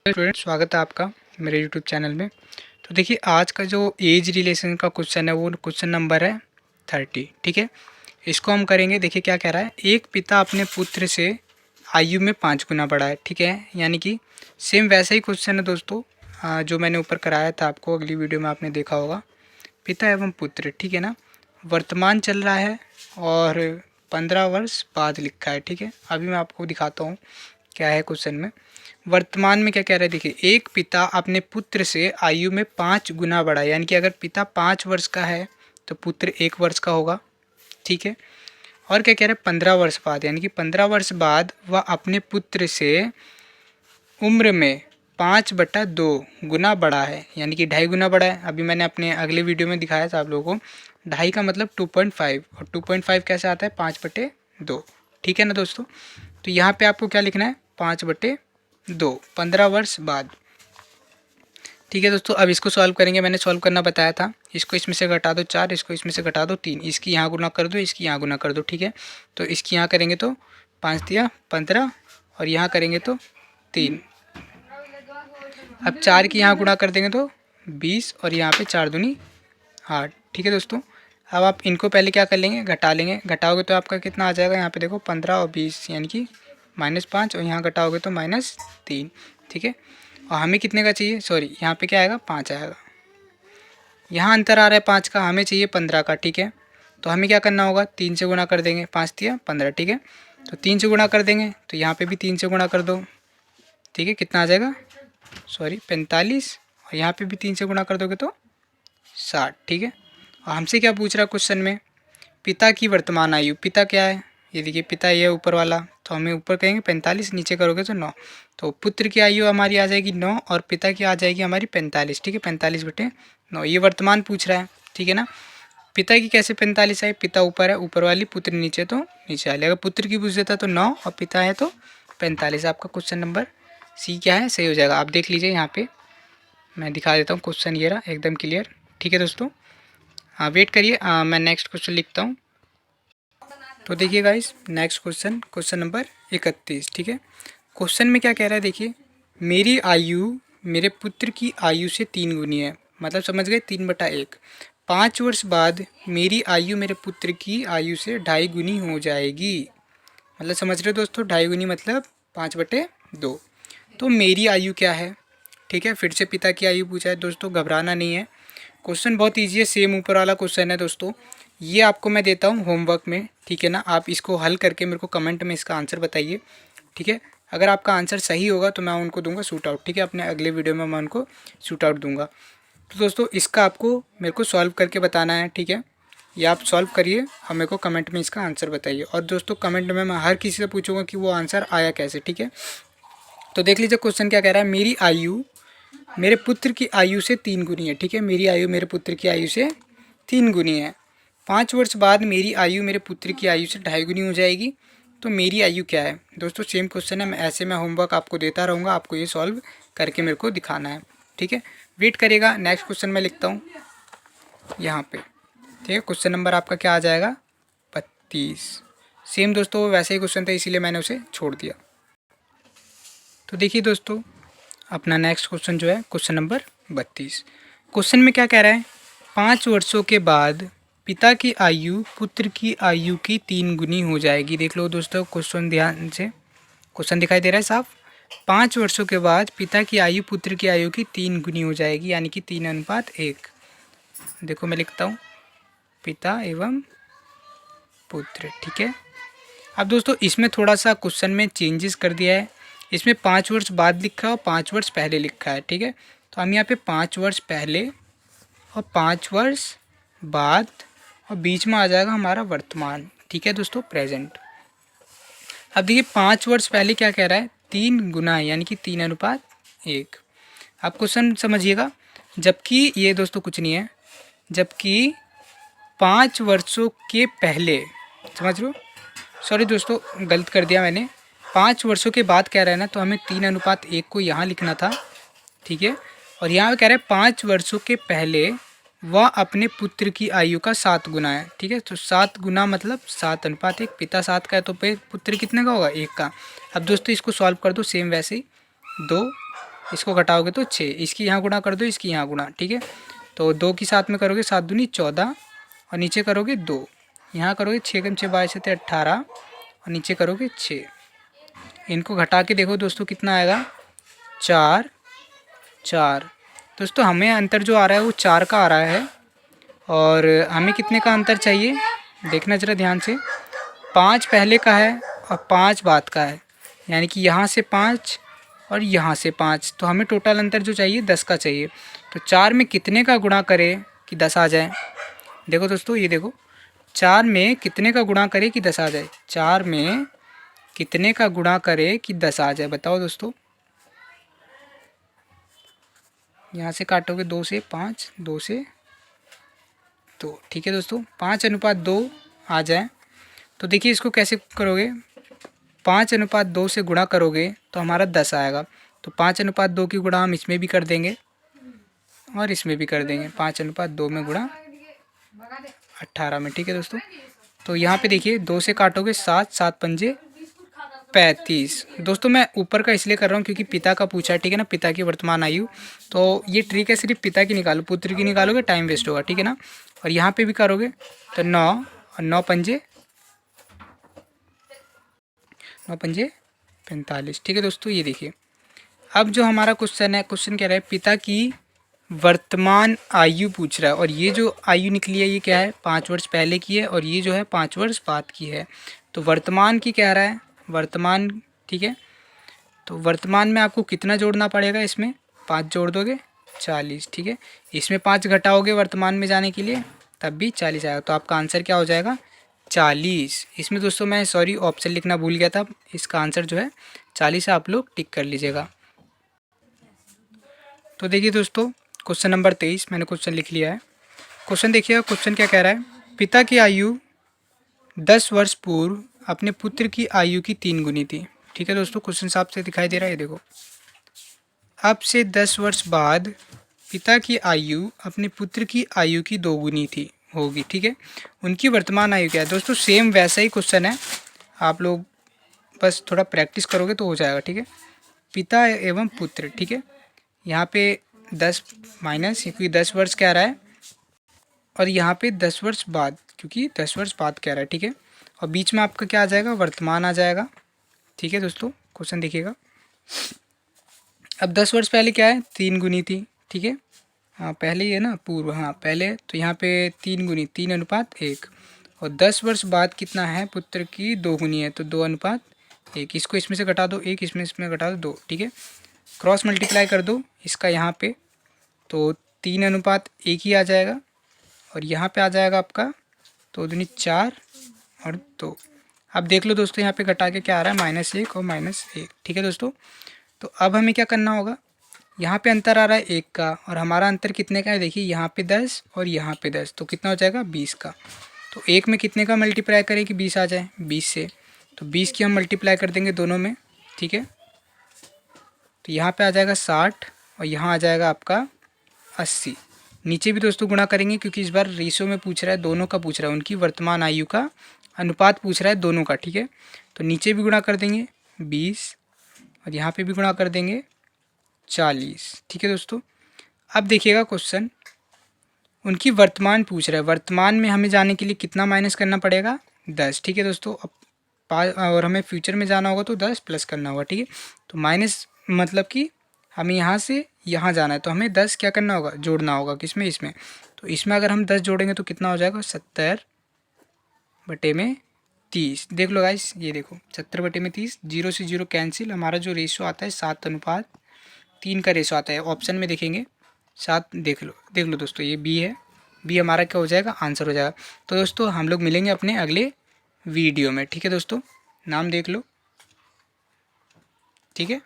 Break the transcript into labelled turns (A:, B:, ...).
A: Student, स्वागत है आपका मेरे यूट्यूब चैनल में। तो देखिए, आज का जो एज रिलेशन का क्वेश्चन है वो क्वेश्चन नंबर है 30। ठीक है, इसको हम करेंगे। देखिए क्या कह रहा है, एक पिता अपने पुत्र से आयु में 5 गुना बड़ा है। ठीक है, यानी कि सेम वैसा ही क्वेश्चन है दोस्तों, जो मैंने ऊपर कराया था आपको, अगली वीडियो में आपने देखा होगा। पिता एवं पुत्र, ठीक है ना, वर्तमान चल रहा है और 15 वर्ष बाद लिखा है। ठीक है, अभी मैं आपको दिखाता हूँ क्या है क्वेश्चन में। वर्तमान में क्या कह रहा है, देखिए, एक पिता अपने पुत्र से आयु में 5 गुना बड़ा है। यानी कि अगर पिता 5 वर्ष का है तो पुत्र 1 वर्ष का होगा। ठीक है, और क्या कह रहे हैं, 15 वर्ष बाद, यानी कि 15 वर्ष बाद वह अपने पुत्र से उम्र में 5/2 गुना बड़ा है, यानी कि 2.5 गुना बड़ा है। अभी मैंने अपने अगले वीडियो में दिखाया था आप लोगों को, 2.5 का मतलब 2.5, और 2.5 कैसे आता है, 5/2। ठीक है ना दोस्तों, तो यहाँ पे आपको क्या लिखना है, 5/2, 15 वर्ष बाद। ठीक है दोस्तों, अब इसको सॉल्व करेंगे। मैंने सॉल्व करना बताया था। इसको इसमें से घटा दो 4, इसको इसमें से घटा दो 3, इसकी यहाँ गुना कर दो, इसकी यहाँ गुना कर दो। ठीक है, तो इसकी यहाँ करेंगे तो 5 दिया 15, और यहाँ करेंगे तो 3। अब 4 की यहाँ गुणा कर देंगे तो 20, और यहाँ पे 4 दूनी 8। ठीक है दोस्तों, अब आप इनको पहले क्या कर लेंगे, घटा लेंगे। घटाओगे तो आपका कितना आ जाएगा, यहाँ पे देखो 15 और 20, यानी कि -5, और यहाँ घटाओगे तो -3। ठीक है, और हमें कितने का चाहिए, सॉरी, यहाँ पे क्या आएगा, 5 आएगा। यहाँ अंतर आ रहा है 5 का, हमें चाहिए 15 का। ठीक है, तो हमें क्या करना होगा, 3 से गुणा कर देंगे, 5 दिया 15। ठीक है, तो 3 से गुणा कर देंगे, तो यहाँ पे भी 3 से गुणा कर दो। ठीक है, कितना आ जाएगा, सॉरी 45, और यहाँ पे भी 3 से गुणा कर दोगे तो 60। ठीक है, और हमसे क्या पूछ रहा है क्वेश्चन में, पिता की वर्तमान आयु। पिता क्या है, ये देखिए, पिता ये ऊपर वाला, तो हमें ऊपर कहेंगे 45, नीचे करोगे तो 9। तो पुत्र की आयु हमारी आ जाएगी 9, और पिता की आ जाएगी हमारी 45। ठीक है, 45/9, ये वर्तमान पूछ रहा है। ठीक है ना, पिता की कैसे 45 है, पिता ऊपर है, ऊपर वाली, पुत्र नीचे, तो नीचे वाली। अगर पुत्र की पूछ देता तो 9, और पिता है तो 45। आपका क्वेश्चन नंबर सी क्या है, सही हो जाएगा। आप देख लीजिए, यहाँ पे मैं दिखा देता हूँ क्वेश्चन, ये रहा एकदम क्लियर। ठीक है दोस्तों, हाँ वेट करिए, मैं नेक्स्ट क्वेश्चन लिखता हूँ। तो देखिए guys, next question, question number 31। ठीक है, क्वेश्चन में क्या कह रहा है, देखिए, मेरी आयु मेरे पुत्र की आयु से 3 गुनी है। मतलब समझ गए, 3/1। 5 वर्ष बाद मेरी आयु मेरे पुत्र की आयु से 2.5 गुनी हो जाएगी। मतलब समझ रहे हो दोस्तों, 2.5 गुनी मतलब 5/2। तो मेरी आयु क्या है। ठीक है, फिर से पिता की आयु पूछा है दोस्तों, घबराना नहीं है, क्वेश्चन बहुत ईजी है, सेम ऊपर वाला क्वेश्चन है दोस्तों। ये आपको मैं देता हूँ होमवर्क में। ठीक है ना, आप इसको हल करके मेरे को कमेंट में इसका आंसर बताइए। ठीक है, अगर आपका आंसर सही होगा तो मैं उनको दूंगा शूट आउट। ठीक है, अपने अगले वीडियो में मैं उनको शूट आउट दूंगा। तो दोस्तों, इसका आपको मेरे को सॉल्व करके बताना है। ठीक है, ये आप सॉल्व करिए और मेरे को कमेंट में इसका आंसर बताइए। और दोस्तों, कमेंट में मैं हर किसी से पूछूंगा कि वो आंसर आया कैसे। ठीक है, तो देख लीजिए क्वेश्चन क्या कह रहा है, मेरी आयु मेरे पुत्र की आयु से 3 गुनी है। ठीक है, मेरी आयु मेरे पुत्र की आयु से 3 गुनी है। 5 वर्ष बाद मेरी आयु मेरे पुत्र की आयु से 2.5 गुनी हो जाएगी। तो मेरी आयु क्या है दोस्तों, सेम क्वेश्चन है। मैं ऐसे में होमवर्क आपको देता रहूँगा, आपको ये सॉल्व करके मेरे को दिखाना है। ठीक है, वेट करिएगा। नेक्स्ट क्वेश्चन मैं लिखता हूँ यहाँ पे। ठीक है, क्वेश्चन नंबर आपका क्या आ जाएगा, 32। सेम दोस्तों वैसे ही क्वेश्चन था, इसीलिए मैंने उसे छोड़ दिया। तो देखिए दोस्तों, अपना नेक्स्ट क्वेश्चन जो है क्वेश्चन नंबर 32। क्वेश्चन में क्या कह रहा है, 5 वर्षों के बाद पिता की आयु पुत्र की आयु की 3 गुनी हो जाएगी। देख लो दोस्तों, क्वेश्चन ध्यान से, क्वेश्चन दिखाई दे रहा है साफ। 5 वर्षों के बाद पिता की आयु पुत्र की आयु की 3 गुनी हो जाएगी, यानी कि 3:1। देखो मैं लिखता हूँ, पिता एवं पुत्र। ठीक है, अब दोस्तों इसमें थोड़ा सा क्वेश्चन में चेंजेस कर दिया है। इसमें 5 वर्ष बाद लिखा है और 5 वर्ष पहले लिखा है। ठीक है, तो हम यहाँ पे 5 वर्ष पहले और 5 वर्ष बाद, और बीच में आ जाएगा हमारा वर्तमान। ठीक है दोस्तों, प्रेजेंट। अब देखिए 5 वर्ष पहले क्या कह रहा है, 3 गुना है, यानी कि 3:1। आप क्वेश्चन समझिएगा, जबकि ये दोस्तों कुछ नहीं है, जबकि 5 वर्षों के पहले, समझ लो, सॉरी दोस्तों गलत कर दिया मैंने, 5 वर्षों के बाद कह रहा है ना, तो हमें 3:1 को यहाँ लिखना था। ठीक है, और यहाँ कह रहा है 5 वर्षों के पहले वह अपने पुत्र की आयु का 7 गुना है। ठीक है, तो 7 गुना मतलब 7:1। पिता 7 का है तो पुत्र कितने का होगा, 1 का। अब दोस्तों इसको सॉल्व कर दो सेम वैसे ही, 2 इसको घटाओगे तो 6, इसकी यहाँ गुणा कर दो, इसकी यहाँ गुणा, ठीक है। तो 2 की साथ में करोगे 7 दूनी 14 और नीचे करोगे 2, यहाँ करोगे 6 कम 6 22 से 18 और नीचे करोगे 6। इनको घटा के देखो दोस्तों कितना आएगा, 4 4। दोस्तों हमें अंतर जो आ रहा है वो 4 का आ रहा है और हमें कितने का अंतर चाहिए देखना ज़रा ध्यान से। 5 पहले का है और 5 बाद का है, यानी कि यहाँ से 5 और यहाँ से 5, तो हमें टोटल अंतर जो चाहिए 10 का चाहिए। तो 4 में कितने का गुणा करें कि 10 आ जाए। देखो दोस्तों ये देखो, 4 में कितने का गुणा करे कि 10 आ जाए। 4 में कितने का गुणा करे कि 10 आ जाए, बताओ दोस्तों। यहाँ से काटोगे 2 से 5, 2 से 2, ठीक है दोस्तों। 5:2 आ जाए तो देखिए इसको कैसे करोगे, 5:2 से गुणा करोगे तो हमारा 10 आएगा। तो 5:2 की गुणा हम इसमें भी कर देंगे और इसमें भी कर देंगे। 5:2 में गुणा 18 में, ठीक है दोस्तों। तो यहाँ पे देखिए 2 से काटोगे 7, 7 पंजे 35। दोस्तों मैं ऊपर का इसलिए कर रहा हूँ क्योंकि पिता का पूछा है, ठीक है ना, पिता की वर्तमान आयु। तो ये ट्रिक है, सिर्फ पिता की निकालो, पुत्र की निकालोगे टाइम वेस्ट होगा, ठीक है ना। और यहाँ पे भी करोगे तो 9 और 9 पंजे 45, ठीक है दोस्तों। ये देखिए अब जो हमारा क्वेश्चन है, क्वेश्चन कह रहा है पिता की वर्तमान आयु पूछ रहा है और ये जो आयु निकली है ये क्या है, 5 वर्ष पहले की है और ये जो है 5 वर्ष बाद की है। तो वर्तमान की कह रहा है, वर्तमान, ठीक है। तो वर्तमान में आपको कितना जोड़ना पड़ेगा, इसमें 5 जोड़ दोगे 40, ठीक है। इसमें 5 घटाओगे वर्तमान में जाने के लिए तब भी 40 आएगा। तो आपका आंसर क्या हो जाएगा, 40। इसमें दोस्तों मैं सॉरी ऑप्शन लिखना भूल गया था, इसका आंसर जो है 40 आप लोग टिक कर लीजिएगा। तो देखिए दोस्तों क्वेश्चन नंबर 23 मैंने क्वेश्चन लिख लिया है। क्वेश्चन देखिएगा, क्वेश्चन क्या कह रहा है, पिता की आयु 10 वर्ष पूर्व अपने पुत्र की आयु की 3 गुनी थी, ठीक है दोस्तों। क्वेश्चन साफ से दिखाई दे रहा है, देखो। अब से 10 वर्ष बाद पिता की आयु अपने पुत्र की आयु की 2 गुनी थी होगी, ठीक है। उनकी वर्तमान आयु क्या है। दोस्तों सेम वैसा ही क्वेश्चन है, आप लोग बस थोड़ा प्रैक्टिस करोगे तो हो जाएगा, ठीक है। पिता एवं पुत्र, ठीक है। यहाँ पे 10 माइनस क्योंकि 10 वर्ष कह रहा है और यहाँ पे 10 वर्ष बाद क्योंकि 10 वर्ष बाद कह रहा है, ठीक है। और बीच में आपका क्या आ जाएगा, वर्तमान आ जाएगा, ठीक है दोस्तों। क्वेश्चन देखिएगा, अब 10 वर्ष पहले क्या है, 3 गुनी थी, ठीक है। हाँ पहले ही है ना, पूर्व, हाँ पहले। तो यहाँ पे 3 गुनी 3:1 और 10 वर्ष बाद कितना है, पुत्र की 2 गुनी है तो 2:1। इसको इसमें से घटा दो 1, इसमें घटा दो 2, ठीक है। क्रॉस मल्टीप्लाई कर दो इसका यहाँ पे तो 3:1 ही आ जाएगा और यहाँ पे आ जाएगा आपका 2 दूनी 4 और 2। अब देख लो दोस्तों यहाँ पे घटा के क्या आ रहा है, -1 और -1, ठीक है दोस्तों। तो अब हमें क्या करना होगा, यहाँ पे अंतर आ रहा है 1 का और हमारा अंतर कितने का है, देखिए यहाँ पे 10 और यहाँ पे 10, तो कितना हो जाएगा 20 का। तो 1 में कितने का मल्टीप्लाई करें कि 20 आ जाए, 20 से। तो 20 की हम मल्टीप्लाई कर देंगे दोनों में, ठीक है। तो यहाँ पे आ जाएगा 60 और यहाँ आ जाएगा आपका 80। नीचे भी दोस्तों गुणा करेंगे क्योंकि इस बार रेशो में पूछ रहा है, दोनों का पूछ रहा है, उनकी वर्तमान आयु का अनुपात पूछ रहा है दोनों का, ठीक है। तो नीचे भी गुणा कर देंगे 20 और यहाँ पे भी गुणा कर देंगे 40, ठीक है दोस्तों। अब देखिएगा क्वेश्चन, उनकी वर्तमान पूछ रहा है, वर्तमान में हमें जाने के लिए कितना माइनस करना पड़ेगा, 10, ठीक है दोस्तों। अब और हमें फ्यूचर में जाना होगा तो 10 प्लस करना होगा, ठीक है। तो माइनस मतलब कि हमें यहाँ से यहाँ जाना है तो हमें 10 क्या करना होगा, जोड़ना होगा, किसमें, इसमें। तो इसमें अगर हम 10 जोड़ेंगे तो कितना हो जाएगा, 70/30। देख लो गाइस, ये देखो 70/30, 0 से 0 कैंसिल, हमारा जो रेशो आता है 7:3 का रेशो आता है, ऑप्शन में देखेंगे 7। देख लो दोस्तों, ये बी है, बी हमारा क्या हो जाएगा, आंसर हो जाएगा। तो दोस्तों हम लोग मिलेंगे अपने अगले वीडियो में, ठीक है दोस्तों। नाम देख लो, ठीक है।